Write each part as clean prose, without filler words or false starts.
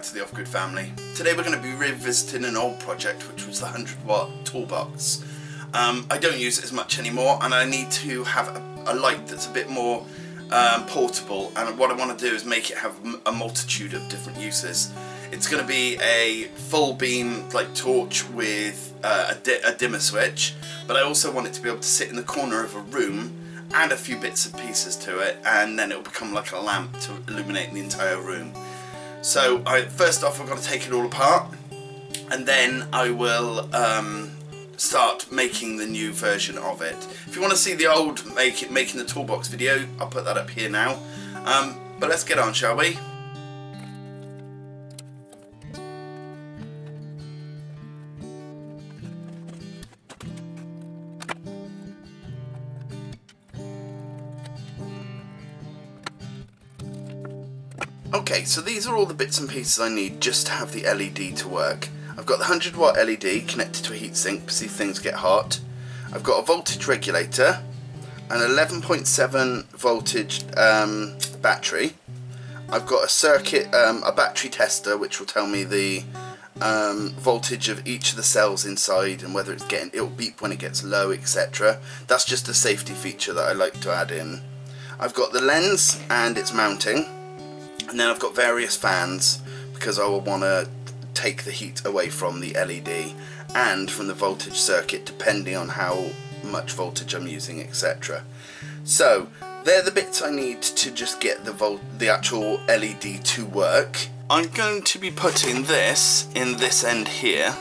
back to the Off-Grid family. Today we're going to be revisiting an old project, which was the 100-watt toolbox. I don't use it as much anymore, and I need to have a light that's a bit more portable, and what I want to do is make it have a multitude of different uses. It's going to be a full beam like torch with a dimmer switch, but I also want it to be able to sit in the corner of a room, add a few bits and pieces to it, and then it'll become like a lamp to illuminate the entire room. So first off, I've got to take it all apart, and then I will start making the new version of it. If you want to see the old making the toolbox video, I'll put that up here now. But let's get on, shall we? Okay, so these are all the bits and pieces I need just to have the LED to work. I've got the 100-watt LED connected to a heatsink to see things get hot. I've got a voltage regulator, an 11.7 voltage battery. I've got a circuit, a battery tester, which will tell me the voltage of each of the cells inside and whether it'll beep when it gets low, etc. That's just a safety feature that I like to add in. I've got the lens and its mounting. And then I've got various fans because I will want to take the heat away from the LED and from the voltage circuit depending on how much voltage I'm using, etc. So they're the bits I need to just get the actual LED to work. I'm going to be putting this in this end here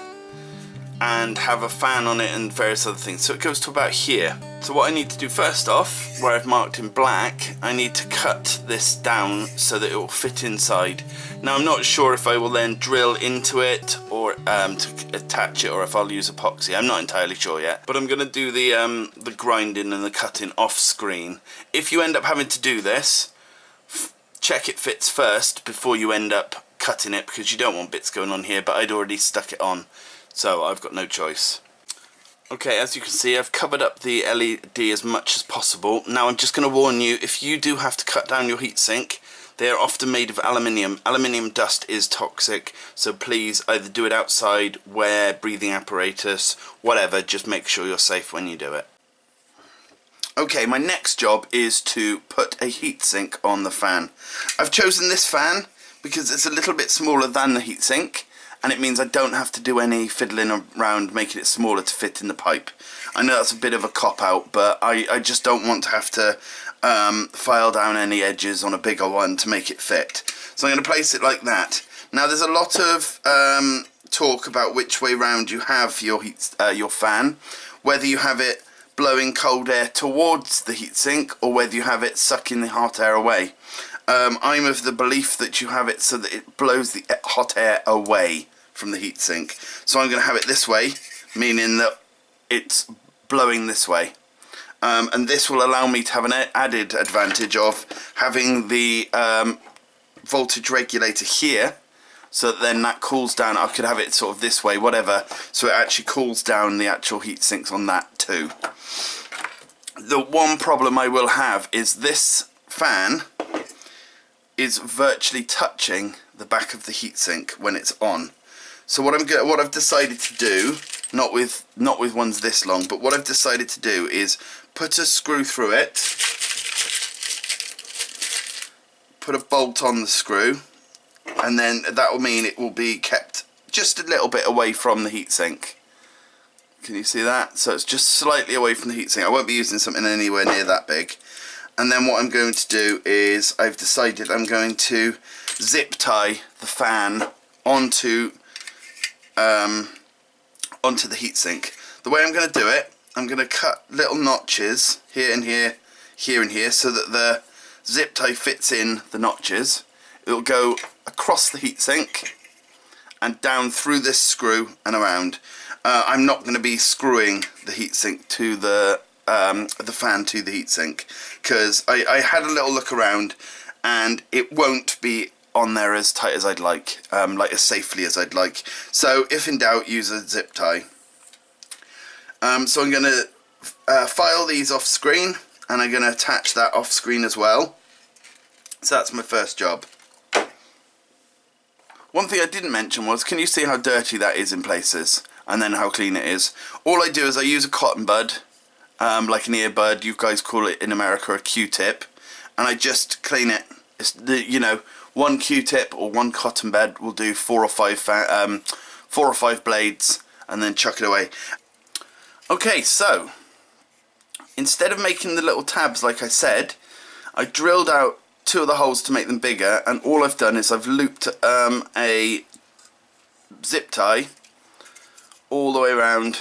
and have a fan on it and various other things, so it goes to about here. So what I need to do first off, where I've marked in black, I need to cut this down so that it will fit inside. Now I'm not sure if I will then drill into it or to attach it, or if I'll use epoxy. I'm not entirely sure yet, but I'm going to do the grinding and the cutting off screen. If you end up having to do this, check it fits first before you end up cutting it, because you don't want bits going on here, but I'd already stuck it on, so I've got no choice. Okay, as you can see, I've covered up the LED as much as possible. Now I'm just going to warn you, if you do have to cut down your heatsink, they are often made of aluminium. Aluminium dust is toxic, so please either do it outside, wear breathing apparatus, whatever, just make sure you're safe when you do it. Okay, my next job is to put a heatsink on the fan. I've chosen this fan because it's a little bit smaller than the heatsink, and it means I don't have to do any fiddling around making it smaller to fit in the pipe. I know that's a bit of a cop-out, but I just don't want to have to file down any edges on a bigger one to make it fit. So I'm going to place it like that. Now there's a lot of talk about which way round you have your fan, whether you have it blowing cold air towards the heatsink or whether you have it sucking the hot air away. I'm of the belief that you have it so that it blows the hot air away from the heatsink. So I'm going to have it this way, meaning that it's blowing this way. And this will allow me to have an added advantage of having the voltage regulator here, so that then that cools down. I could have it sort of this way, whatever, so it actually cools down the actual heatsinks on that too. The one problem I will have is this fan is virtually touching the back of the heatsink when it's on. So what I've decided to do, not with ones this long, but what I've decided to do is put a screw through it, put a bolt on the screw, and then that will mean it will be kept just a little bit away from the heatsink. Can you see that? So it's just slightly away from the heatsink. I won't be using something anywhere near that big. And then what I'm going to do is, I've decided I'm going to zip tie the fan onto the heatsink. The way I'm going to do it, I'm going to cut little notches here and here, here and here, so that the zip tie fits in the notches. It will go across the heatsink and down through this screw and around. I'm not going to be screwing the heatsink to the fan to the heatsink, because I had a little look around and it won't be on there as tight as I'd like as safely as I'd like. So if in doubt, use a zip tie. So I'm going to file these off screen, and I'm going to attach that off screen as well. So that's my first job. One thing I didn't mention was, can you see how dirty that is in places? And then how clean it is? All I do is I use a cotton bud, like an earbud, you guys call it in America a Q-tip, and I just clean it. It's you know, one Q-tip or one cotton bud will do 4 or 5 blades, and then chuck it away. Okay, so instead of making the little tabs like I said, I drilled out 2 of the holes to make them bigger, and all I've done is I've looped a zip tie all the way around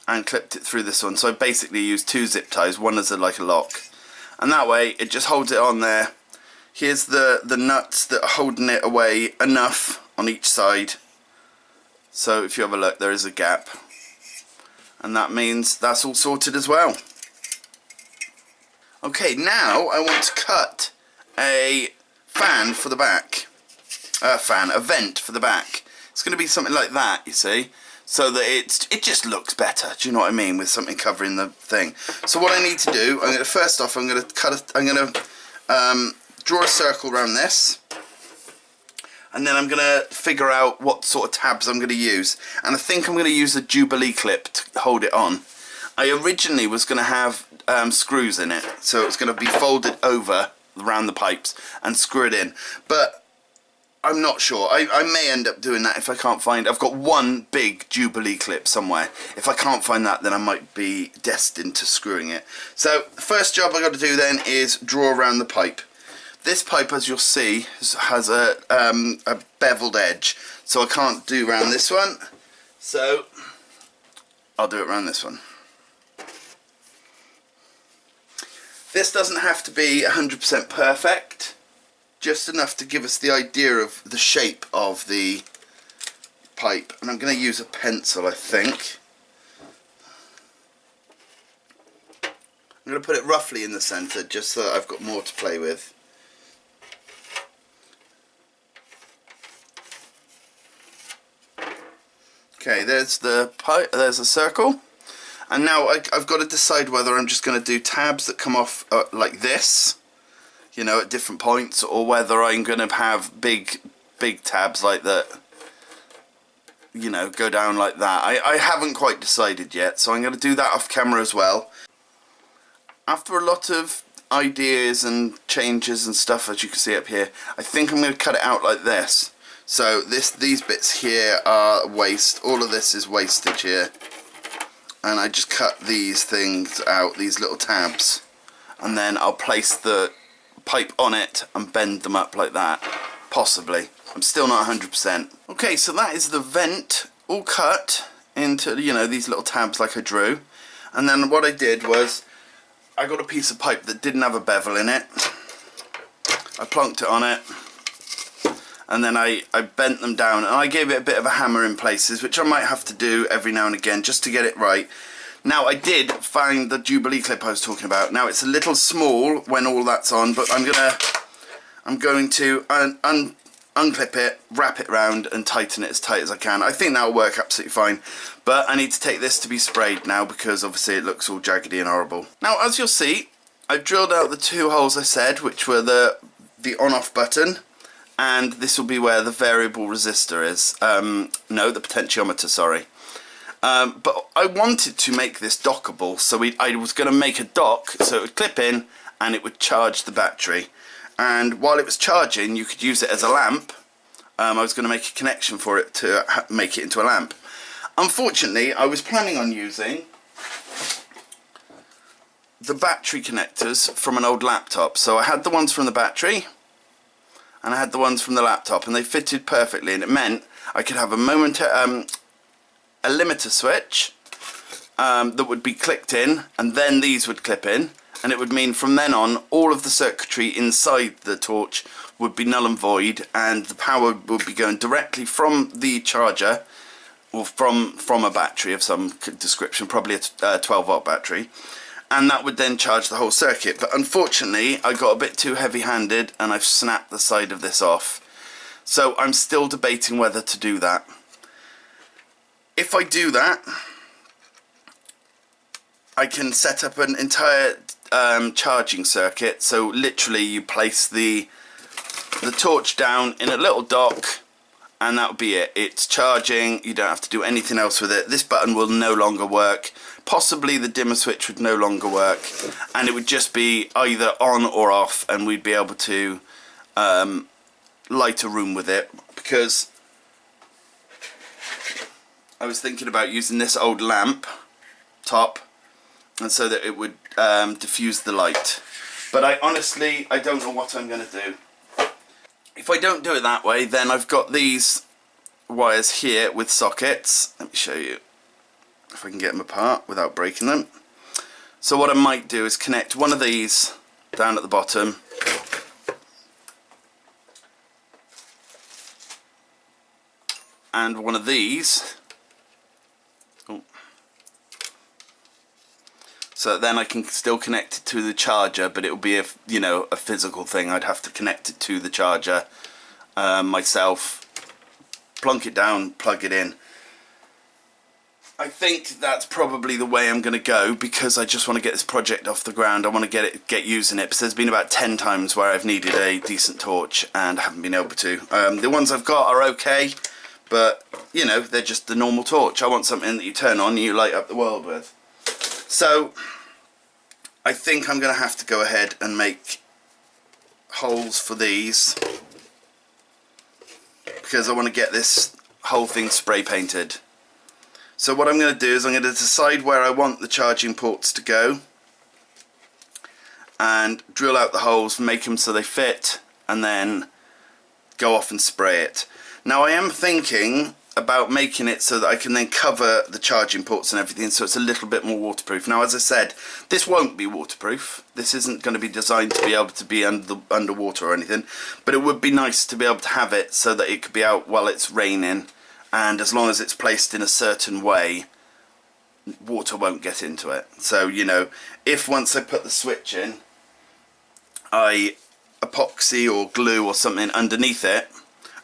and clipped it through this one. So I basically used 2 zip ties, one as like a lock, and that way it just holds it on there. Here's the nuts that are holding it away enough on each side, so if you have a look there is a gap, and that means that's all sorted as well. Okay, now I want to cut a fan for the back, a vent for the back. It's going to be something like that, you see, so that it just looks better. Do you know what I mean? With something covering the thing. So what I need to do, first off, I'm going to draw a circle around this, and then I'm going to figure out what sort of tabs I'm going to use. And I think I'm going to use a Jubilee clip to hold it on. I originally was going to have screws in it, so it's going to be folded over around the pipes and screw it in, but I'm not sure. I may end up doing that if I can't find. I've got one big Jubilee clip somewhere. If I can't find that, then I might be destined to screwing it. So the first job I got to do then is draw around the pipe. This pipe, as you'll see, has a beveled edge, so I can't do around this one, so I'll do it around this one. This doesn't have to be 100% perfect, just enough to give us the idea of the shape of the pipe. And I'm going to use a pencil, I think. I'm going to put it roughly in the centre, just so that I've got more to play with. Okay, there's the pipe, there's a circle. And now I've got to decide whether I'm just going to do tabs that come off like this, you know, at different points, or whether I'm going to have big tabs like that, you know, go down like that. I haven't quite decided yet, so I'm going to do that off camera as well. After a lot of ideas and changes and stuff, as you can see up here, I think I'm going to cut it out like this. So these bits here are waste, all of this is wastage here. And I just cut these things out, these little tabs, and then I'll place the pipe on it and bend them up like that, possibly. I'm still not 100%. Okay, so that is the vent all cut into, you know, these little tabs like I drew. And then what I did was, I got a piece of pipe that didn't have a bevel in it. I plonked it on it, and then I bent them down, and I gave it a bit of a hammer in places, which I might have to do every now and again just to get it right. Now I did find the Jubilee clip I was talking about. Now it's a little small when all that's on, but I'm going to unclip it, wrap it around and tighten it as tight as I can. I think that'll work absolutely fine, but I need to take this to be sprayed now because obviously it looks all jaggedy and horrible. Now as you'll see, I've drilled out the 2 holes I said, which were the on-off button, and this will be where the variable resistor is. No, the potentiometer, sorry. But I wanted to make this dockable, so I was going to make a dock so it would clip in and it would charge the battery. And while it was charging, you could use it as a lamp. I was going to make a connection for it to make it into a lamp. Unfortunately, I was planning on using the battery connectors from an old laptop. So I had the ones from the battery, and I had the ones from the laptop, and they fitted perfectly, and it meant I could have a limiter switch that would be clicked in, and then these would clip in, and it would mean from then on all of the circuitry inside the torch would be null and void, and the power would be going directly from the charger, or from a battery of some description, probably a 12 volt battery, and that would then charge the whole circuit. But unfortunately I got a bit too heavy handed and I've snapped the side of this off, so I'm still debating whether to do that. If I do that, I can set up an entire charging circuit. So literally you place the torch down in a little dock, and that'll be it. It's charging, you don't have to do anything else with it. This button will no longer work. Possibly the dimmer switch would no longer work, and it would just be either on or off, and we'd be able to light a room with it, because I was thinking about using this old lamp top, and so that it would diffuse the light. But I honestly don't know what I'm going to do. If I don't do it that way, then I've got these wires here with sockets. Let me show you if I can get them apart without breaking them. So what I might do is connect one of these down at the bottom, and one of these. Oh. So then I can still connect it to the charger, but it will be a physical thing. I'd have to connect it to the charger myself, plunk it down, plug it in. I think that's probably the way I'm going to go, because I just want to get this project off the ground. I want to get using it, because there's been about 10 times where I've needed a decent torch and I haven't been able to. The ones I've got are okay, but you know, they're just the normal torch. I want something that you turn on and you light up the world with. So I think I'm going to have to go ahead and make holes for these, because I want to get this whole thing spray painted. So what I'm going to do is I'm going to decide where I want the charging ports to go, and drill out the holes, make them so they fit, and then go off and spray it. Now I am thinking about making it so that I can then cover the charging ports and everything, so it's a little bit more waterproof. Now, as I said, this won't be waterproof. This isn't going to be designed to be able to be underwater or anything, but it would be nice to be able to have it so that it could be out while it's raining, and as long as it's placed in a certain way, water won't get into it. So, you know, if once I put the switch in, I epoxy or glue or something underneath it,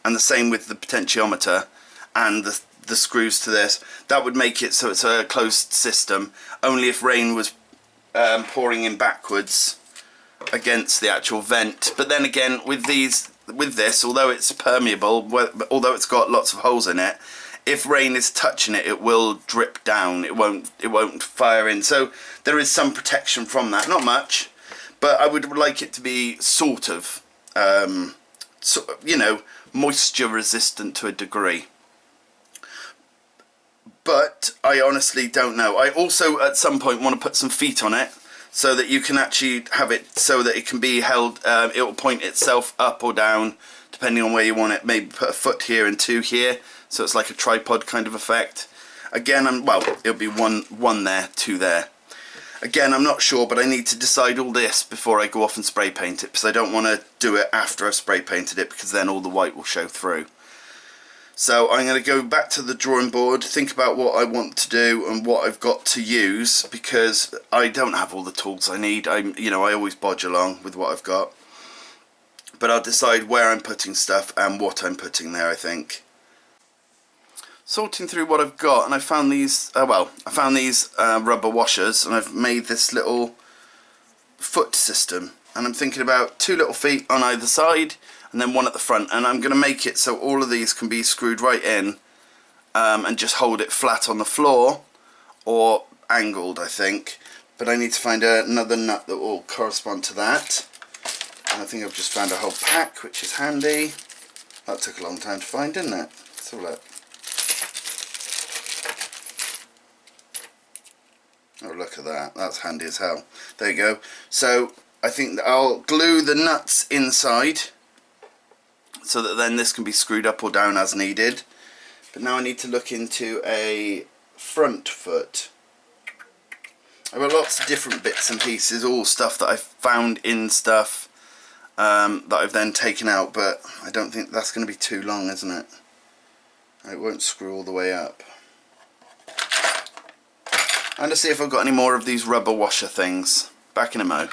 and the same with the potentiometer and the screws to this, that would make it so it's a closed system. Only if rain was pouring in backwards against the actual vent. But then again, with this, although it's permeable, although it's got lots of holes in it, if rain is touching it, it will drip down. It won't fire in. So there is some protection from that. Not much, but I would like it to be sort of, you know, moisture resistant to a degree. But I honestly don't know. I also at some point want to put some feet on it, so that you can actually have it so that it can be held, it will point itself up or down depending on where you want it. Maybe put a foot here and 2 here, so it's like a tripod kind of effect. Again, well, it'll be one there, 2 there. Again, I'm not sure, but I need to decide all this before I go off and spray paint it, because I don't want to do it after I've spray painted it, because then all the white will show through. So I'm going to go back to the drawing board, think about what I want to do and what I've got to use, because I don't have all the tools I need. I always bodge along with what I've got. But I'll decide where I'm putting stuff and what I'm putting there, I think. Sorting through what I've got, and I found these, rubber washers, and I've made this little foot system. And I'm thinking about 2 little feet on either side, and then 1 at the front, and I'm going to make it so all of these can be screwed right in, and just hold it flat on the floor, or angled, I think. But I need to find another nut that will correspond to that, and I think I've just found a whole pack, which is handy. That took a long time to find, didn't it? Let's have a look. Oh, look at that, that's handy as hell. There you go. So I think that I'll glue the nuts inside, so that then this can be screwed up or down as needed. But now I need to look into a front foot. I've got lots of different bits and pieces, all stuff that I've found in stuff that I've then taken out, but I don't think that's going to be too long, isn't it? It won't screw all the way up. And to see if I've got any more of these rubber washer things. Back in a mo.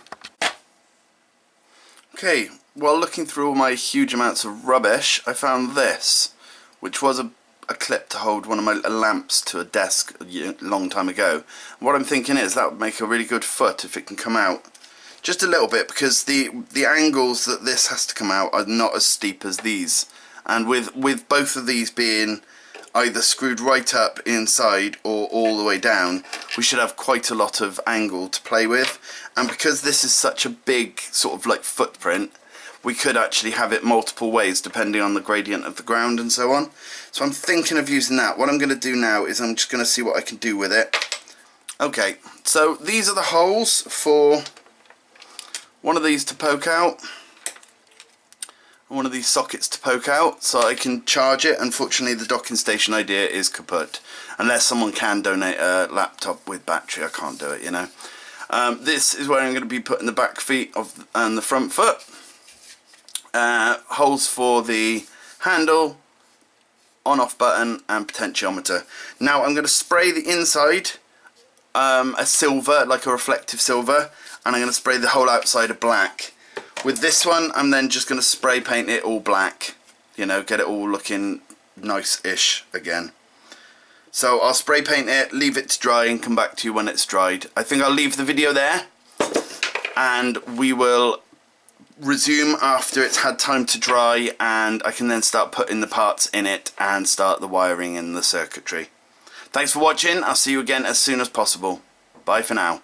Okay, while looking through all my huge amounts of rubbish, I found this, which was a clip to hold one of my lamps to a desk a long time ago. What I'm thinking is that would make a really good foot if it can come out. Just a little bit, because the angles that this has to come out are not as steep as these. and with both of these being either screwed right up inside or all the way down, we should have quite a lot of angle to play with. And because this is such a big sort of like footprint, we could actually have it multiple ways depending on the gradient of the ground and so on. So I'm thinking of using that. What I'm going to do now is I'm just going to see what I can do with it. Okay, so these are the holes for one of these to poke out, one of these sockets to poke out, so I can charge it. Unfortunately, the docking station idea is kaput. Unless someone can donate a laptop with battery, I can't do it, you know. This is where I'm going to be putting the back feet and the front foot. Holes for the handle, on-off button and potentiometer. Now I'm going to spray the inside a silver, like a reflective silver, and I'm going to spray the whole outside a black. With this one, I'm then just going to spray paint it all black, you know, get it all looking nice-ish again. So I'll spray paint it, leave it to dry, and come back to you when it's dried. I think I'll leave the video there, and we will resume after it's had time to dry, and I can then start putting the parts in it and start the wiring and the circuitry. Thanks for watching. I'll see you again as soon as possible. Bye for now.